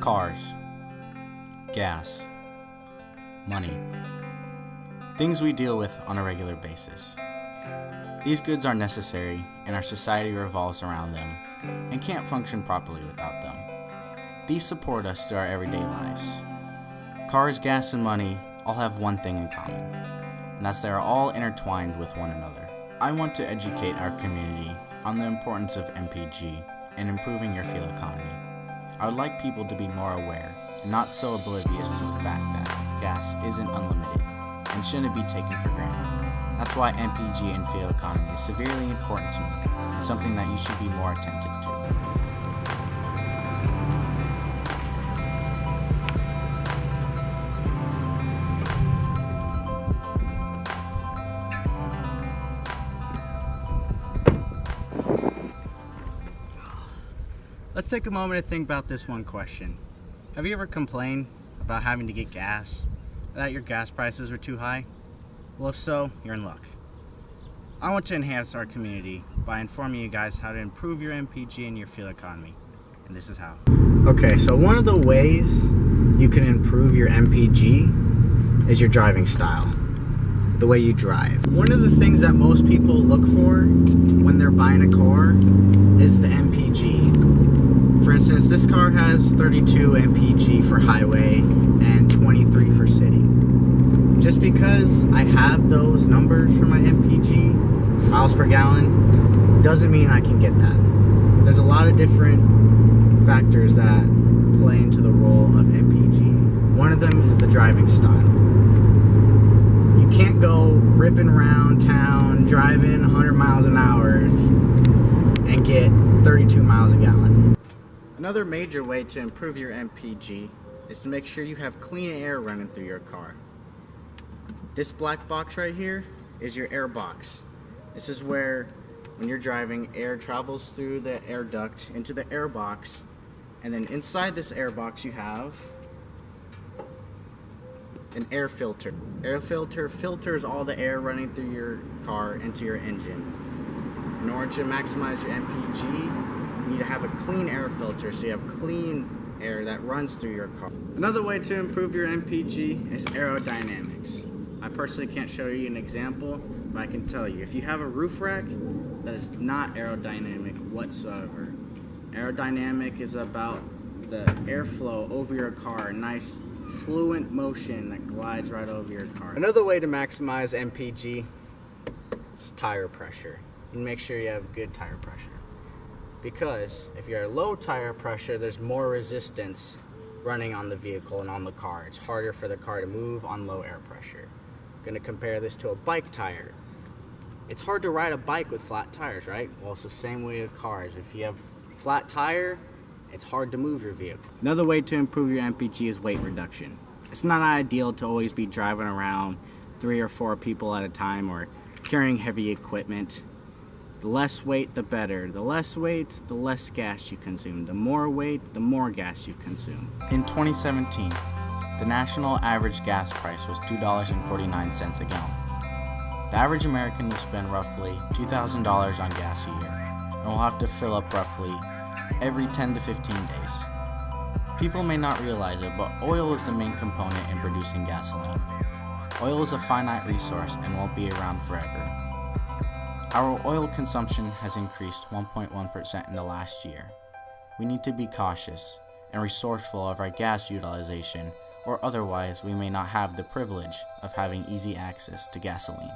Cars, gas, money, things we deal with on a regular basis. These goods are necessary, and our society revolves around them and can't function properly without them. These support us through our everyday lives. Cars, gas, and money all have one thing in common, and that's they are all intertwined with one another. I want to educate our community on the importance of MPG and improving your fuel economy. I would like people to be more aware and not so oblivious to the fact that gas isn't unlimited and shouldn't be taken for granted. That's why MPG and fuel economy is severely important to me and something that you should be more attentive to. Let's take a moment to think about this one question. Have you ever complained about having to get gas, that your gas prices were too high? Well, if so, you're in luck. I want to enhance our community by informing you guys how to improve your MPG and your fuel economy, and this is how. Okay, so one of the ways you can improve your MPG is your driving style, the way you drive. One of the things that most people look for when they're buying a car is the MPG. For instance, this car has 32 MPG for highway and 23 for city. Just because I have those numbers for my MPG, miles per gallon, doesn't mean I can get that. There's a lot of different factors that play into the role of MPG. One of them is the driving style. You can't go ripping around town, driving 100 miles an hour, and get 32 miles a gallon. Another major way to improve your MPG is to make sure you have clean air running through your car. This black box right here is your air box. This is where, when you're driving, air travels through the air duct into the air box, and then inside this air box you have an air filter. Air filter filters all the air running through your car into your engine. In order to maximize your MPG, you need to have a clean air filter so you have clean air that runs through your car. Another way to improve your MPG is aerodynamics. I personally can't show you an example, but I can tell you, if you have a roof rack that is not aerodynamic whatsoever. Aerodynamic is about the airflow over your car, a nice fluent motion that glides right over your car. Another way to maximize MPG is tire pressure. You make sure you have good tire pressure. Because if you're at low tire pressure, there's more resistance running on the vehicle and on the car. It's harder for the car to move on low air pressure. I'm going to compare this to a bike tire. It's hard to ride a bike with flat tires, right? Well, it's the same way with cars. If you have flat tire, it's hard to move your vehicle. Another way to improve your MPG is weight reduction. It's not ideal to always be driving around 3 or 4 people at a time or carrying heavy equipment. The less weight, the better. The less weight, the less gas you consume. The more weight, the more gas you consume. In 2017, the national average gas price was $2.49 a gallon. The average American will spend roughly $2,000 on gas a year, and will have to fill up roughly every 10 to 15 days. People may not realize it, but oil is the main component in producing gasoline. Oil is a finite resource and won't be around forever. Our oil consumption has increased 1.1% in the last year. We need to be cautious and resourceful of our gas utilization, or otherwise we may not have the privilege of having easy access to gasoline.